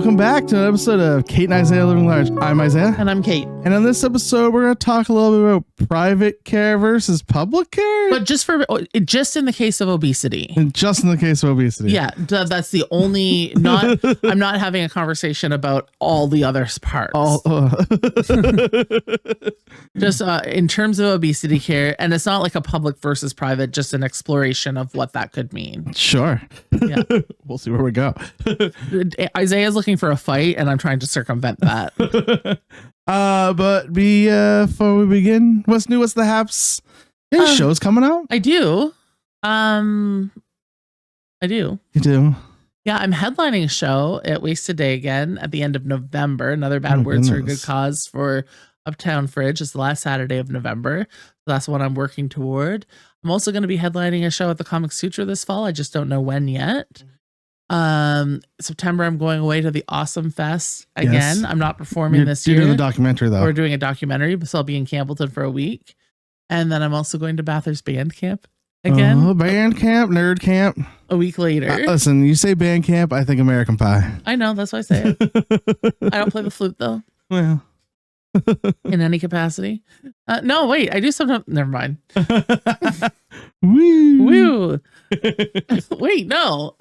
welcome back to an episode of Kate and Isaiah Living Large. I'm Isaiah. And I'm Kate. And on this episode, we're going to talk a little bit about private care versus public care. But just in the case of obesity. And just in the case of obesity. Yeah, that's the only, I'm not having a conversation about all the other parts. Just in terms of obesity care, and it's not like a public versus private, just an exploration of what that could mean. Sure. Yeah. We'll see where we go. Isaiah's looking for a fight, and I'm trying to circumvent that. But before we begin, what's new? What's the haps? Any shows coming out? I do. I do. You do? Yeah, I'm headlining a show at Wasted Day again at the end of November. Another Bad Words for a Good Cause for Uptown Fridge. It's the last Saturday of November. So that's what I'm working toward. I'm also going to be headlining a show at the Comic Sutra this fall. I just don't know when yet. September, I'm going away to the Awesome Fest again. Yes. I'm not performing this year. You're doing the documentary, though. We're doing a documentary, so I'll be in Campbellton for a week. And then I'm also going to Bathurst Band Camp again. Oh, band camp, nerd camp. A week later. Listen, you say band camp, I think American Pie. I know, that's why I say it. I don't play the flute, though. Well. In any capacity. No, wait, I do sometimes. Never mind. Woo. Wait, no.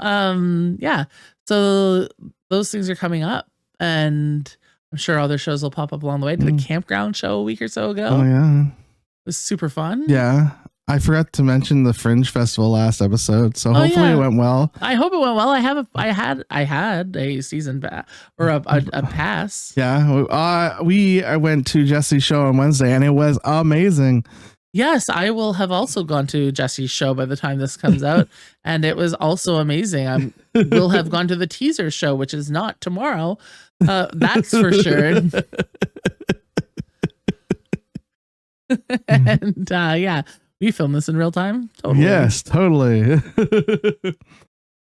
Yeah. So those things are coming up, and I'm sure other shows will pop up along the way. Did a campground show a week or so ago. Oh yeah. It was super fun. Yeah. I forgot to mention the Fringe Festival last episode, so hopefully it went well. I hope it went well. I had a season pass or a pass. Yeah, we went to Jesse's show on Wednesday, and it was amazing. Yes, I will have also gone to Jesse's show by the time this comes out, and it was also amazing. We'll have gone to the teaser show, which is not tomorrow. That's for sure. And yeah. We film this in real time. Totally. Yes, totally.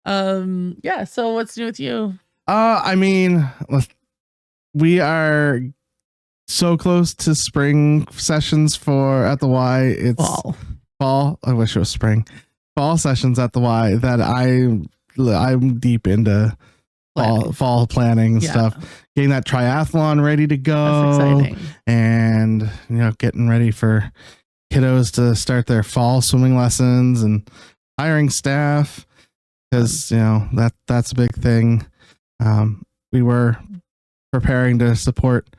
Yeah. So what's new with you? I mean, we are so close to spring sessions at the Y. It's fall. I wish it was spring. Fall sessions at the Y that I'm deep into fall planning and stuff. Getting that triathlon ready to go. That's exciting. And getting ready for kiddos to start their fall swimming lessons and hiring staff, because that's a big thing. We were preparing to support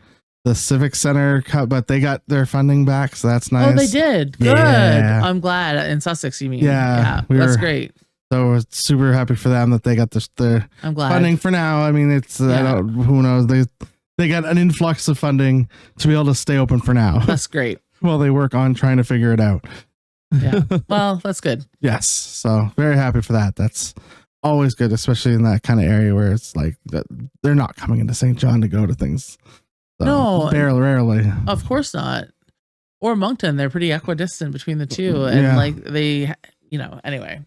the Civic Center, but they got their funding back, so that's nice. Oh, they did. Good. Yeah. I'm glad. In Sussex, you mean? Yeah, that's great. So we're super happy for them that they got their funding for now. I mean, it's who knows, they got an influx of funding to be able to stay open for now. That's great. While they work on trying to figure it out. Yeah. Well, that's good. Yes. So very happy for that. That's always good, especially in that kind of area where it's like they're not coming into St. John to go to things. So no. Rarely. Of course not. Or Moncton. They're pretty equidistant between the two. And they, anyway,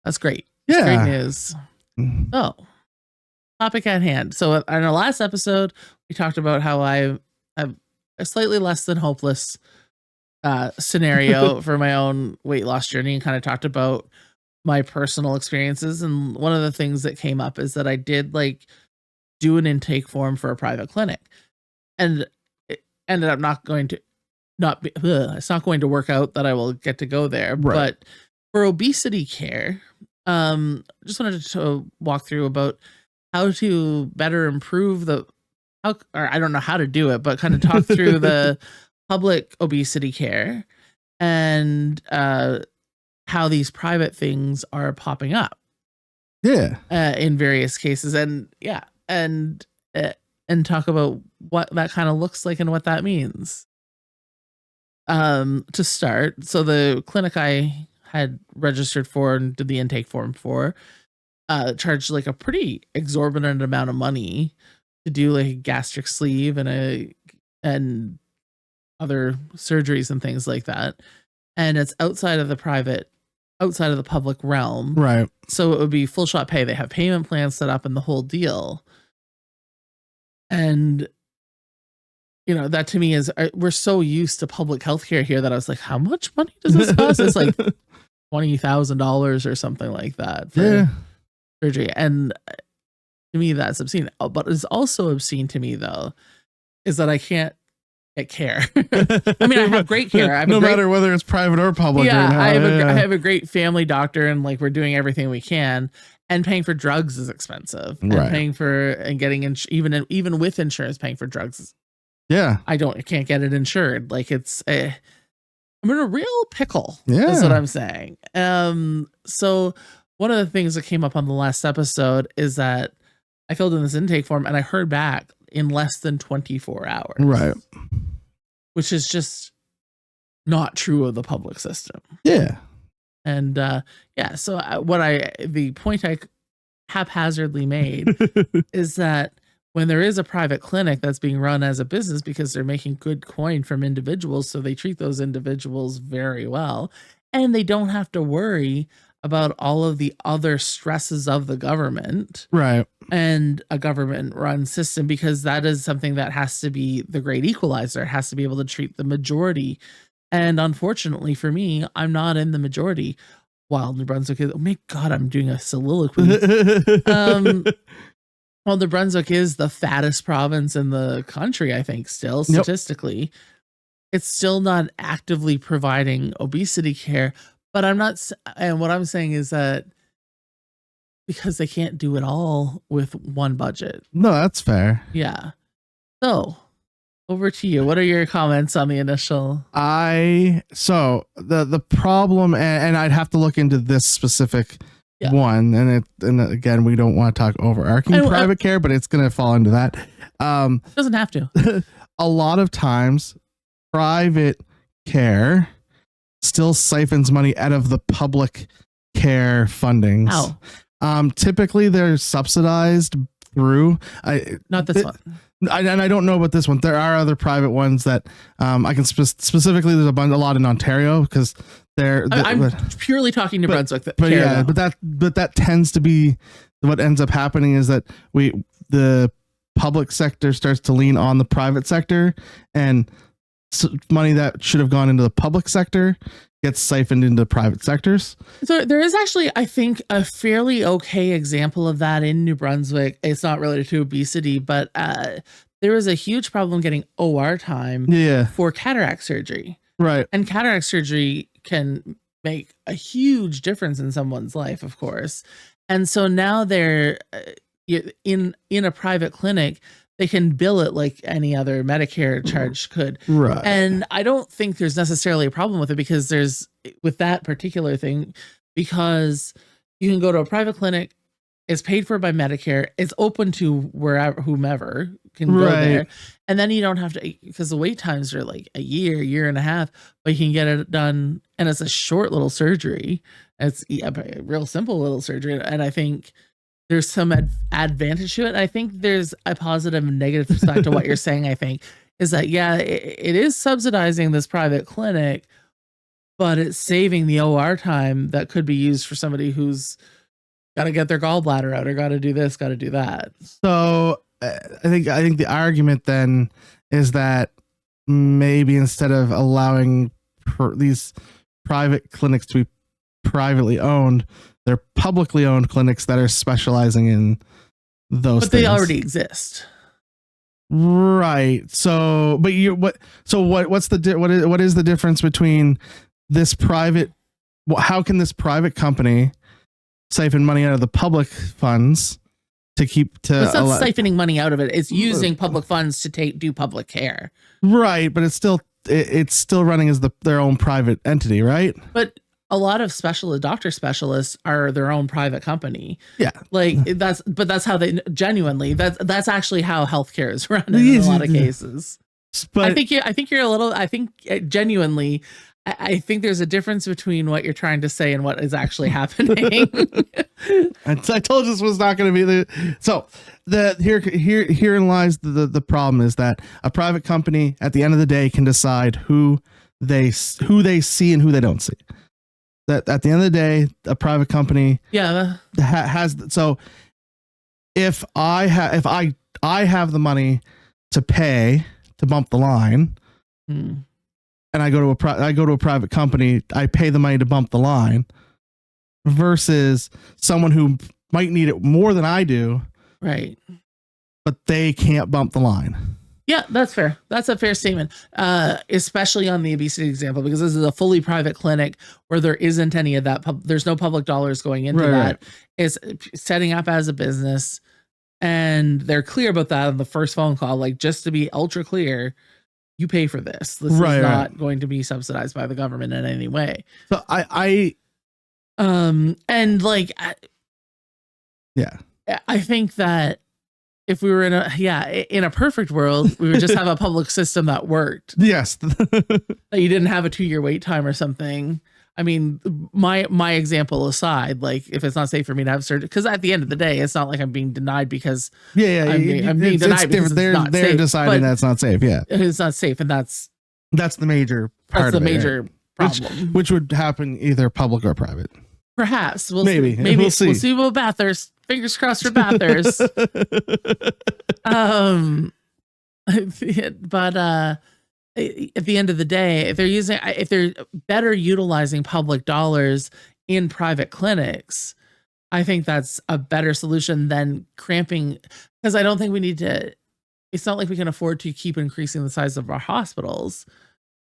that's great. That's great news. Oh, topic at hand. So in our last episode, we talked about how I have a slightly less than hopeless scenario for my own weight loss journey, and kind of talked about my personal experiences. And one of the things that came up is that I did do an intake form for a private clinic, and it ended up it's not going to work out that I will get to go there. Right. But for obesity care, just wanted to walk through about how to better improve or I don't know how to do it, but kind of talk through the public obesity care and how these private things are popping up. Yeah. In various cases, and talk about what that kind of looks like and what that means. To start, so the clinic I had registered for and did the intake form for charged a pretty exorbitant amount of money to do a gastric sleeve and other surgeries and things like that. And it's outside of the public realm. Right. So it would be full shot pay. They have payment plans set up and the whole deal. And, that to me is, we're so used to public healthcare here that I was like, how much money does this cost? It's like $20,000 or something like that for surgery. And to me, that's obscene. But it's also obscene to me, though, is that I can't get care. I mean, I have great care. I have matter whether it's private or public. Yeah, right now. I have a great family doctor, and like we're doing everything we can. And paying for drugs is expensive. And paying for and getting even with insurance, paying for drugs. Yeah, I can't get it insured. Like I'm in a real pickle. Yeah, is what I'm saying. So one of the things that came up on the last episode is that I filled in this intake form and I heard back in less than 24 hours. Right. Which is just not true of the public system. Yeah. And so the point I haphazardly made is that when there is a private clinic that's being run as a business because they're making good coin from individuals, so they treat those individuals very well, and they don't have to worry about all of the other stresses of the government, right? And a government-run system, because that is something that has to be the great equalizer. It has to be able to treat the majority. And unfortunately for me, I'm not in the majority. While New Brunswick is, oh my God, I'm doing a soliloquy. Well, New Brunswick is the fattest province in the country, I think, still statistically. Yep. It's still not actively providing obesity care, but I'm not. And what I'm saying is that because they can't do it all with one budget. No, that's fair. Yeah. So over to you. What are your comments on the initial? So the problem, and I'd have to look into this specific one, and again, we don't want to talk overarching private care, but it's going to fall into that. Doesn't have to. A lot of times, private care still siphons money out of the public care fundings. How? Typically, they're subsidized through. Not this one. And I don't know about this one. There are other private ones that I can specifically. There's a lot in Ontario because I'm purely talking New Brunswick. But that tends to be what ends up happening is that the public sector starts to lean on the private sector, and money that should have gone into the public sector gets siphoned into private sectors. So there is actually, I think, a fairly okay example of that in New Brunswick. It's not related to obesity, but there is a huge problem getting OR time for cataract surgery. Right. And cataract surgery can make a huge difference in someone's life, of course. And so now they're in a private clinic, they can bill it like any other Medicare charge could. Right. And I don't think there's necessarily a problem with it because with that particular thing, because you can go to a private clinic, it's paid for by Medicare, it's open to whomever can go there. And then you don't have to, because the wait times are like a year and a half, but you can get it done. And it's a short little surgery. It's a real simple little surgery. And I think there's some advantage to it. I think there's a positive and negative side to what you're saying, I think, is that, it is subsidizing this private clinic, but it's saving the OR time that could be used for somebody who's got to get their gallbladder out or got to do this, got to do that. So I think the argument then is that maybe instead of allowing these private clinics to be privately owned, they're publicly owned clinics that are specializing in those. But they already exist, right? So, but what is the difference between this private? How can this private company siphon money out of the public funds to keep to? It's not siphoning money out of it. It's using public funds to do public care, right? But it's still running as their own private entity, right? But a lot of doctor specialists are their own private company. Yeah. Like that's how they genuinely, that's actually how healthcare is run in a lot of cases. But I think genuinely, I think there's a difference between what you're trying to say and what is actually happening. I told you this was not going to be herein lies the problem is that a private company at the end of the day can decide who they see and who they don't see. That at the end of the day, a private company has. So if I have the money to pay to bump the line, and I go to a private company, I pay the money to bump the line, versus someone who might need it more than I do, Right. But they can't bump the line. Yeah, that's fair. That's a fair statement, especially on the obesity example, because this is a fully private clinic where there isn't any of that. There's no public dollars going into that. Right. It's setting up as a business, and they're clear about that on the first phone call. Like, just to be ultra clear, you pay for this. This is not going to be subsidized by the government in any way. So I think that if we were in a perfect world, we would just have a public system that worked. Yes. That you didn't have a 2-year wait time or something. I mean, my example aside, like, if it's not safe for me to have surgery, because at the end of the day, it's not like I'm being denied because I'm being denied because it's not they're safe, deciding that's not safe. Yeah, it's not safe, and that's the major part. That's the major problem, which would happen either public or private. Perhaps maybe we'll see. We'll see about Bathurst. Fingers crossed for Bathurst. But at the end of the day, if they're better utilizing public dollars in private clinics, I think that's a better solution than cramping. Because I don't think we need to. It's not like we can afford to keep increasing the size of our hospitals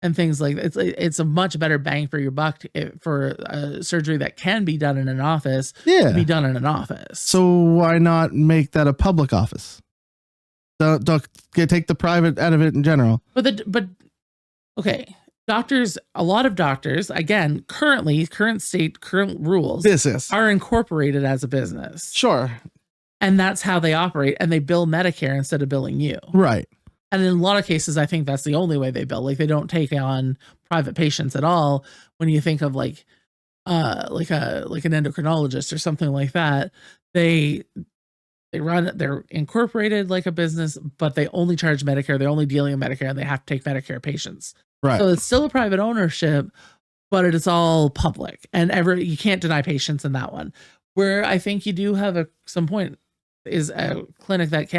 and things like that. It's a much better bang for your buck for a surgery that can be done in an office. Yeah, to be done in an office. So why not make that a public office? Don't take the private out of it in general. But okay, doctors. A lot of doctors, again, current rules. Are incorporated as a business. Sure, and that's how they operate, and they bill Medicare instead of billing you. Right. And in a lot of cases, I think that's the only way they bill. Like, they don't take on private patients at all. When you think of like an endocrinologist or something like that, they're incorporated like a business, but they only charge Medicare. They're only dealing in Medicare, and they have to take Medicare patients. Right. So it's still a private ownership, but it's all public, and you can't deny patients in that one. Where I think you do have some point is a clinic that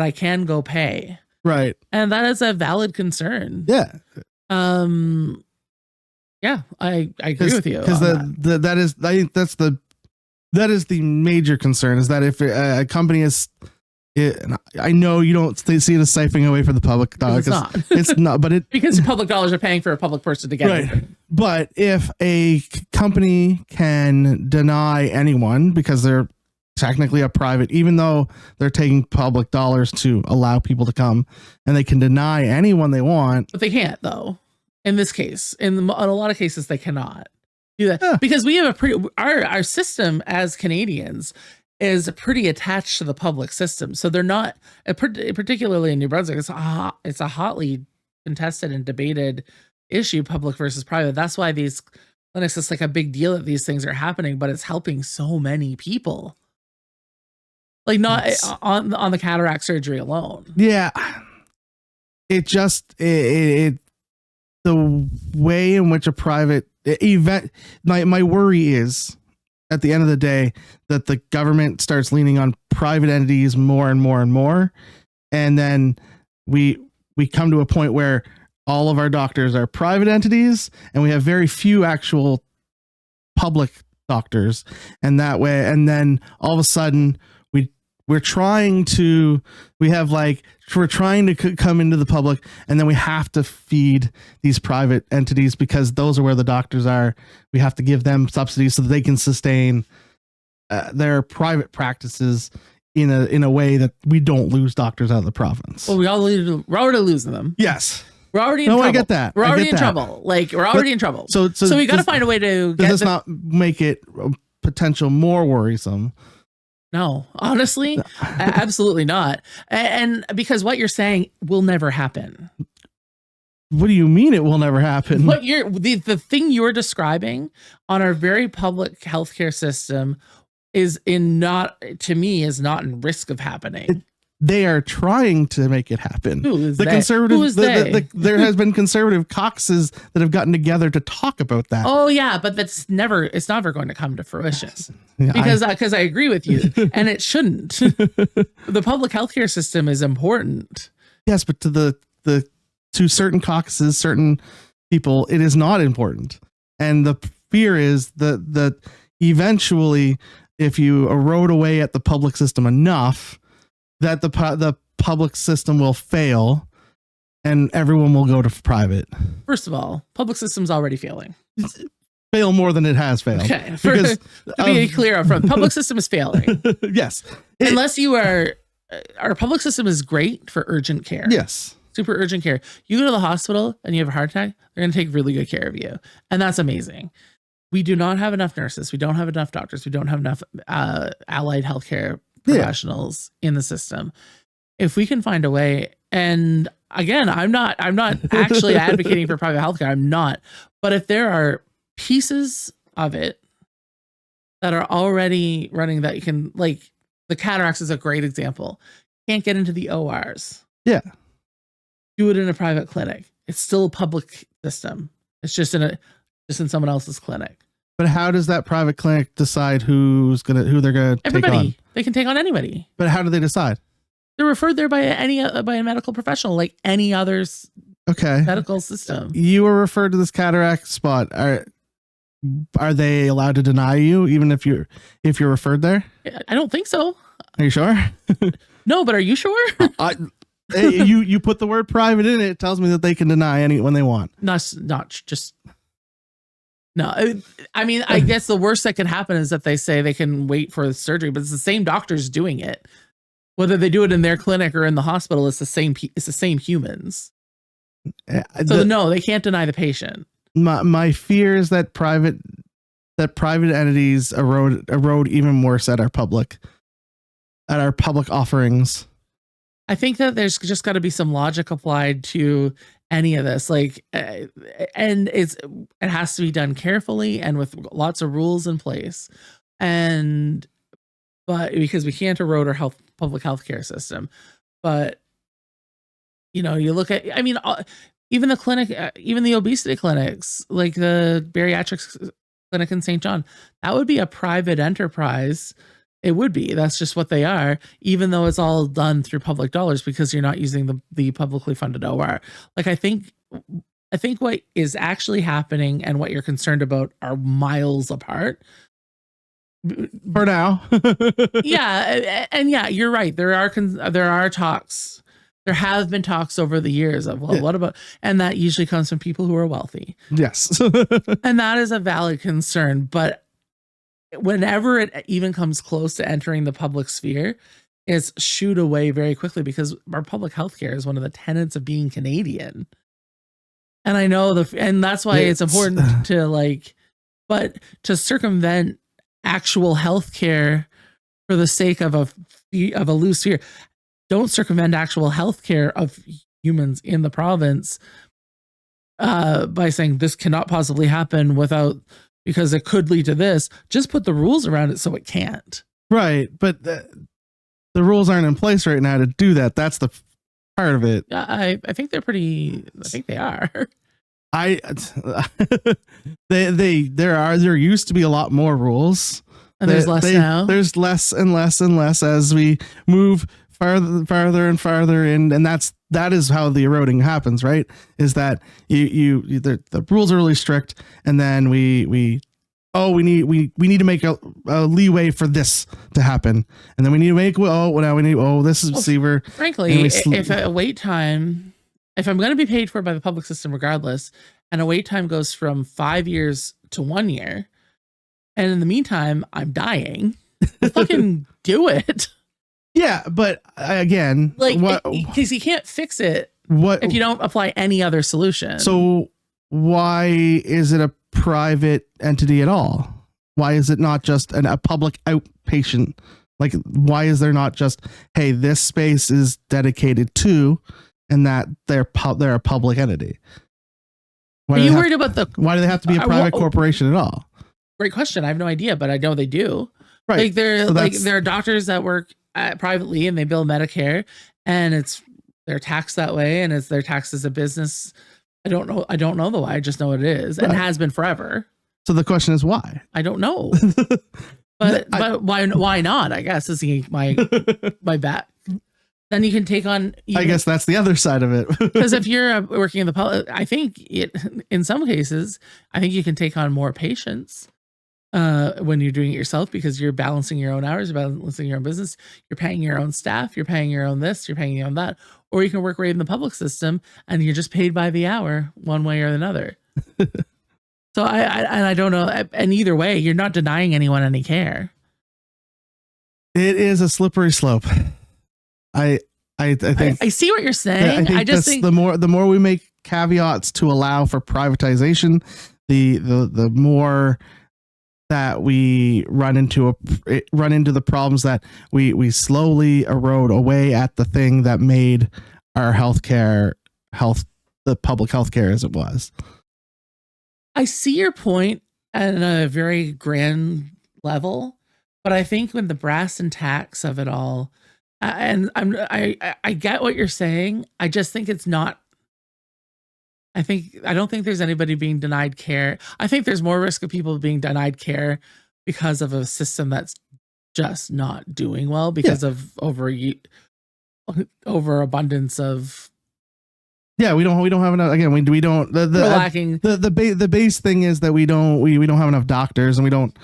I can go pay. Right. And that is a valid concern. Yeah. Yeah, I agree with you. Because that is the major concern, is that if a company I know you don't see it as siphoning away from the public dollar. It's not, but because public dollars are paying for a public person to get it. But if a company can deny anyone because they're technically a private, even though they're taking public dollars to allow people to come, and they can deny anyone they want. But they can't, though. In this case, in a lot of cases, they cannot do that because we have our system as Canadians is pretty attached to the public system. So they're not, particularly in New Brunswick, it's a hotly contested and debated issue, public versus private. That's why these clinics, it's like a big deal that these things are happening, but it's helping so many people. Like, not on the cataract surgery alone. Yeah. The way in which a private event, my worry is at the end of the day that the government starts leaning on private entities more and more and more. And then we come to a point where all of our doctors are private entities and we have very few actual public doctors. And that way, and then all of a sudden we're trying to come into the public, and then we have to feed these private entities because those are where the doctors are. We have to give them subsidies so that they can sustain their private practices in a way that we don't lose doctors out of the province. Well, we're already losing them. Yes. We're already in trouble. I get that. We're already in trouble. Like, we're already in trouble. So we got to find a way to get this. Not make it potential more worrisome. No, honestly, absolutely not. And because what you're saying will never happen. What do you mean it will never happen? The thing you're describing on our very public healthcare system is not in risk of happening. They are trying to make it happen. Who is the they? conservative? Who is they? There has been conservative caucuses that have gotten together to talk about that. Oh yeah, but it's never going to come to fruition. Yeah, because I agree with you, and it shouldn't. The public healthcare system is important. Yes, but to to certain caucuses, certain people, it is not important, and the fear is that eventually if you erode away at the public system enough, that the public system will fail and everyone will go to private. First of all, public system's already failing. Fail more than it has failed. Okay. Because to be clear up front, public system is failing. Yes. Unless you are, our public system is great for urgent care. Yes. Super urgent care. You go to the hospital and you have a heart attack, they're going to take really good care of you. And that's amazing. We do not have enough nurses. We don't have enough doctors. We don't have enough allied healthcare professionals in the system. If we can find a way, and again, I'm not actually advocating for private healthcare. I'm not. But if there are pieces of it that are already running that you can, like the cataracts is a great example. Can't get into the ORs. Yeah. Do it in a private clinic. It's still a public system. It's just in someone else's clinic. But how does that private clinic decide who they're gonna take on? They can take on anybody. But how do they decide? They're referred there by a medical professional, like any other medical system. You were referred to this cataract spot. Are they allowed to deny you even if you're referred there? I don't think so. Are you sure? No, but are you sure? You put the word private in it. It tells me that they can deny when they want. No, I mean, I guess the worst that could happen is that they say they can wait for the surgery, but it's the same doctors doing it. Whether they do it in their clinic or in the hospital, it's the same humans. So no, they can't deny the patient. My fear is that private entities erode even worse at our public offerings. I think that there's just got to be some logic applied to any of this, and it has to be done carefully and with lots of rules in place, but because we can't erode our public healthcare system. But you look at, I mean, even the obesity clinics, like the bariatrics clinic in St. John, that would be a private enterprise. It would be. That's just what they are, even though it's all done through public dollars because you're not using the publicly funded OR. Like, I think what is actually happening and what you're concerned about are miles apart. For now. Yeah. And yeah, you're right. There are talks. There have been talks over the years of, what about, and that usually comes from people who are wealthy. Yes. And that is a valid concern. But whenever it even comes close to entering the public sphere, it's shooed away very quickly because our public health care is one of the tenets of being Canadian. And I know and that's why it's important but to circumvent actual health care for the sake of a loose sphere, don't circumvent actual health care of humans in the province by saying this cannot possibly happen because it could lead to this. Just put the rules around it so it can't. Right. But the rules aren't in place right now to do that. That's the part of it. Yeah, I think they're pretty. I think they are. There used to be a lot more rules. And there's less now. There's less and less and less as we move farther and farther in, and that is how the eroding happens, right? Is that the rules are really strict, and then we need to make a leeway for this to happen, and then we need to make this is receiver. Frankly, if a wait time, if I'm going to be paid for by the public system regardless, and a wait time goes from 5 years to 1 year, and in the meantime I'm dying, fucking do it. Yeah, but again, because you can't fix it if you don't apply any other solution. So why is it a private entity at all? Why is it not just a public outpatient? Like, why is there not just, hey, this space is dedicated to, and that they're a public entity? Are you worried about why do they have to be a private corporation at all? Great question. I have no idea, but I know they do. Right. There are doctors that work privately and they bill Medicare, and they're taxed that way, and they're taxed as a business. I don't know the why. I just know it is, and has been forever. So the question is why? I don't know. but why not? I guess is my bet. Then you can take on. I guess that's the other side of it. Because if you're working in the public, I think in some cases, I think you can take on more patients when you're doing it yourself, because you're balancing your own hours, you're balancing your own business, you're paying your own staff, you're paying your own this, you're paying your own that, or you can work right in the public system and you're just paid by the hour one way or another. So I don't know. And either way, you're not denying anyone any care. It is a slippery slope. I think I see what you're saying. I just think the more we make caveats to allow for privatization, the more that we run into the problems that we slowly erode away at the thing that made our the public healthcare as it was. I see your point at a very grand level, but I think when the brass and tacks of it all, and I get what you're saying. I just think it's not. I don't think there's anybody being denied care. I think there's more risk of people being denied care because of a system that's just not doing well because of overabundance of. Yeah, we don't have enough. Again, we don't. The base thing is that we don't have enough doctors, and we don't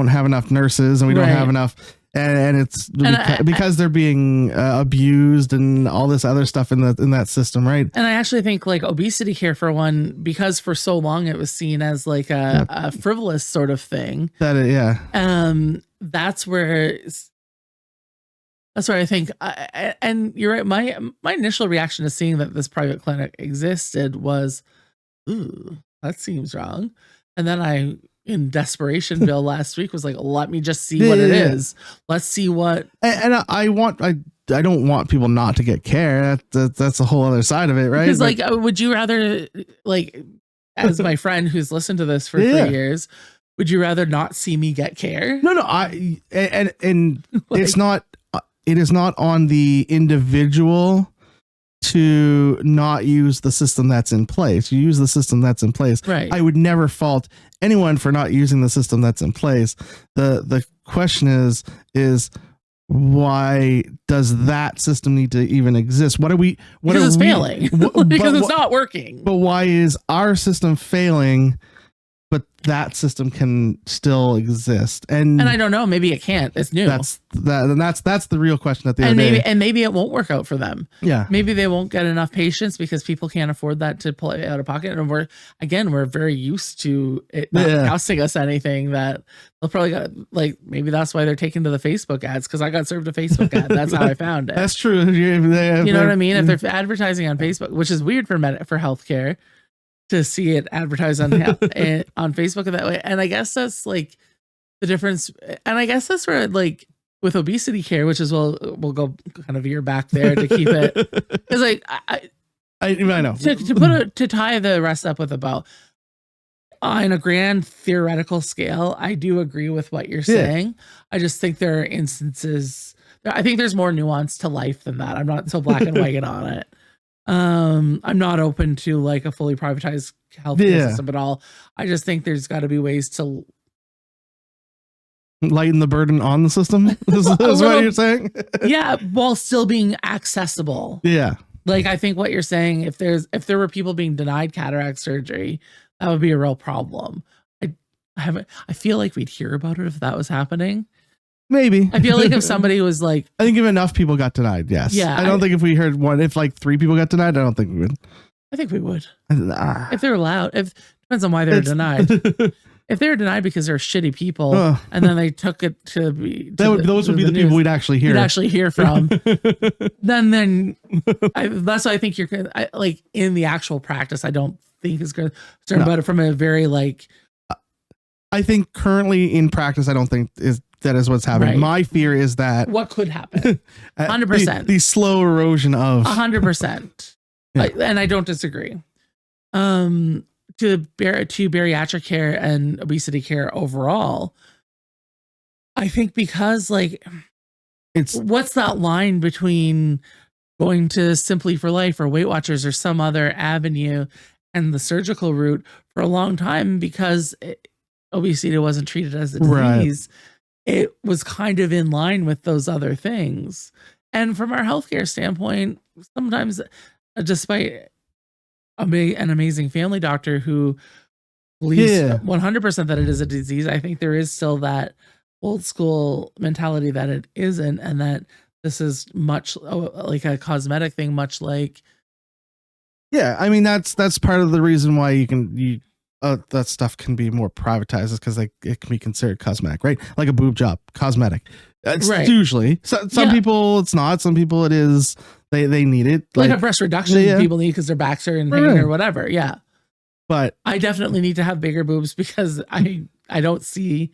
have enough nurses, and we don't have enough. And it's because they're being abused and all this other stuff in that system, right? And I actually think like obesity care, for one, because for so long it was seen as like a frivolous sort of thing. That's where I think, and you're right. My initial reaction to seeing that this private clinic existed was, ooh, that seems wrong. And then I, in desperation, Bill last week was like, let me just see what it is. Let's see what. And I don't want people not to get care. That's a whole other side of it, right? Because like, would you rather, like, as my friend who's listened to this for 3 years, would you rather not see me get care? No, and like, it's not. It is not on the individual to not use the system that's in place. You use the system that's in place. Right. I would never fault anyone for not using the system that's in place. The question is why does that system need to even exist? Because it's failing. Because it's not working. But why is our system failing, but that system can still exist? And I don't know, maybe it can't. It's new. That's the real question at the end of the day. And maybe it won't work out for them. Yeah. Maybe they won't get enough patients because people can't afford that to pull it out of pocket. And we're very used to it not costing us anything, that they'll probably got, like, maybe that's why they're taking to the Facebook ads, because I got served a Facebook ad. That's how I found it. That's true. You know what I mean? If they're advertising on Facebook, which is weird for healthcare, to see it advertised on Facebook in that way. And I guess that's like the difference. And I guess that's where, like, with obesity care, which is, we'll go kind of a year back there to keep it. Because like, I know. To tie the rest up with about, on a grand theoretical scale, I do agree with what you're saying. I just think there are instances, I think there's more nuance to life than that. I'm not so black and white on it. I'm not open to like a fully privatized healthcare system at all. I just think there's got to be ways to lighten the burden on the system. Is what you're saying? Yeah, while still being accessible. Yeah. Like, I think what you're saying, if there were people being denied cataract surgery, that would be a real problem. I feel like we'd hear about it if that was happening. Maybe. I feel like if somebody was like, I think if enough people got denied, yes. Yeah. I don't think if we heard if like 3 people got denied, I don't think we would. I think we would. If they're allowed. Depends on why they're denied. If they were denied because they're shitty people, and then they took it those would be the people we'd actually hear from. then that's why I think like, in the actual practice, I don't think is concerned about it from a very, like, I think currently in practice, I don't think that is what's happening. Right. My fear is that what could happen. 100%. The slow erosion of 100%. And I don't disagree. To bariatric care and obesity care overall, I think, because like, what's that line between going to Simply for Life or Weight Watchers or some other avenue and the surgical route for a long time, because obesity wasn't treated as a disease. Right. It was kind of in line with those other things. And from our healthcare standpoint, sometimes, despite an amazing family doctor who believes 100% that it is a disease. I think there is still that old school mentality that it isn't, and that this is much like a cosmetic thing, much like. Yeah, I mean that's part of the reason why that stuff can be more privatized, is because it can be considered cosmetic, right? Like a boob job, cosmetic. It's usually some people it's not, some people it is. They need it, like a breast reduction. People need because their backs are in pain or whatever. Yeah, but I definitely need to have bigger boobs because I don't see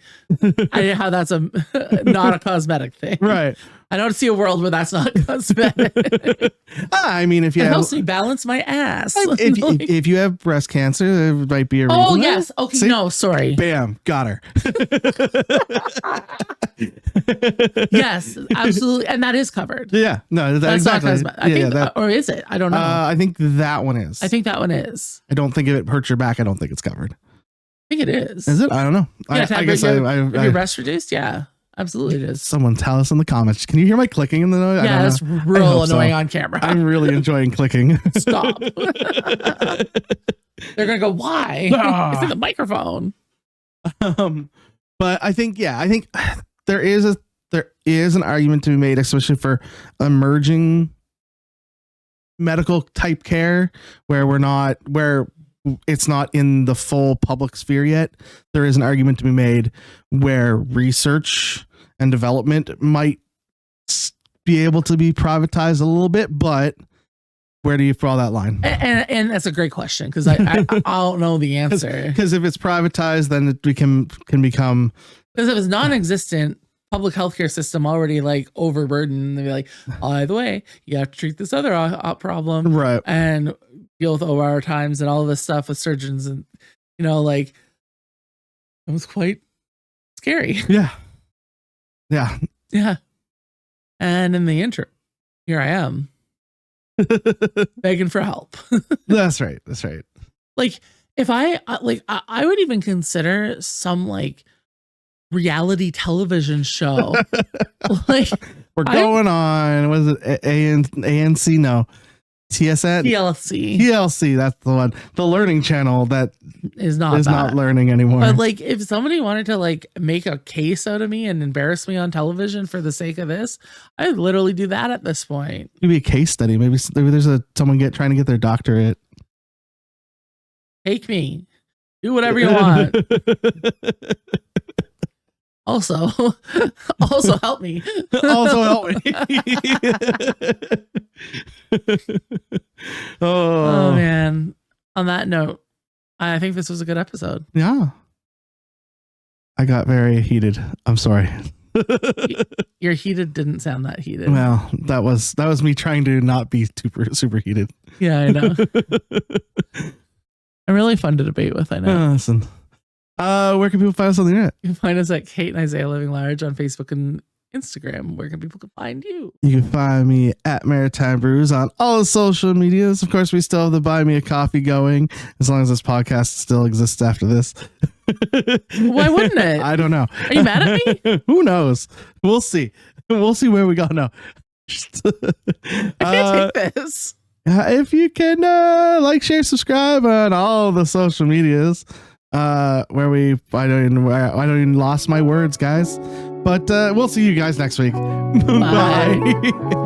how that's not a cosmetic thing. Right. I don't see a world where that's not cosmetic. I mean, if you helps me balance my ass. If you have breast cancer, there might be a reason. Oh yes. Okay. See? No, sorry. Bam. Got her. Yes, absolutely, and that is covered. Yeah. No, that's exactly. Not cosmetic. I think, or is it? I don't know. I think that one is. I think that one is. I don't think if it hurts your back, I don't think it's covered. I think it is. Is it? I don't know. Yeah, I guess your breast reduced. Yeah. Absolutely it is. Someone tell us in the comments. Can you hear my clicking in the noise? Yeah, that's real annoying on camera. I'm really enjoying clicking. Stop. They're going to go, why? It's in the microphone. But I think there is an argument to be made, especially for emerging medical type care where it's not in the full public sphere yet. There is an argument to be made where research and development might be able to be privatized a little bit, but where do you draw that line? And that's a great question, because I don't know the answer. Because if it's privatized, then it can become, because if it's non-existent public healthcare system already like overburdened, they'd be like, by the way, you have to treat this other problem, right? And deal with OR times and all of this stuff with surgeons, and like it was quite scary. Yeah. And in the interim, here I am begging for help. That's right. Like if I would even consider some like reality television show. Like we're going on, what is it, ANC? No, TLC, that's the one, the learning channel that is not learning anymore. But like if somebody wanted to like make a case out of me and embarrass me on television for the sake of this, I'd literally do that at this point. Maybe a case study. Maybe there's someone trying to get their doctorate. Take me, do whatever you want. Also help me. Also help me. Oh man. On that note, I think this was a good episode. Yeah. I got very heated. I'm sorry. Your heated didn't sound that heated. Well, that was me trying to not be super heated. Yeah, I know. I'm really fun to debate with, I know. Listen. Where can people find us on the internet? You can find us at Kate and Isaiah Living Large on Facebook and Instagram. Where can people find you? You can find me at Maritime Brews on all the social medias. Of course, we still have the Buy Me a Coffee going, as long as this podcast still exists after this. Why wouldn't it? I don't know. Are you mad at me? Who knows? We'll see. We'll see where we go now. I can't take this. If you can like, share, subscribe on all the social medias. I don't even lost my words, guys. But we'll see you guys next week. Bye. Bye.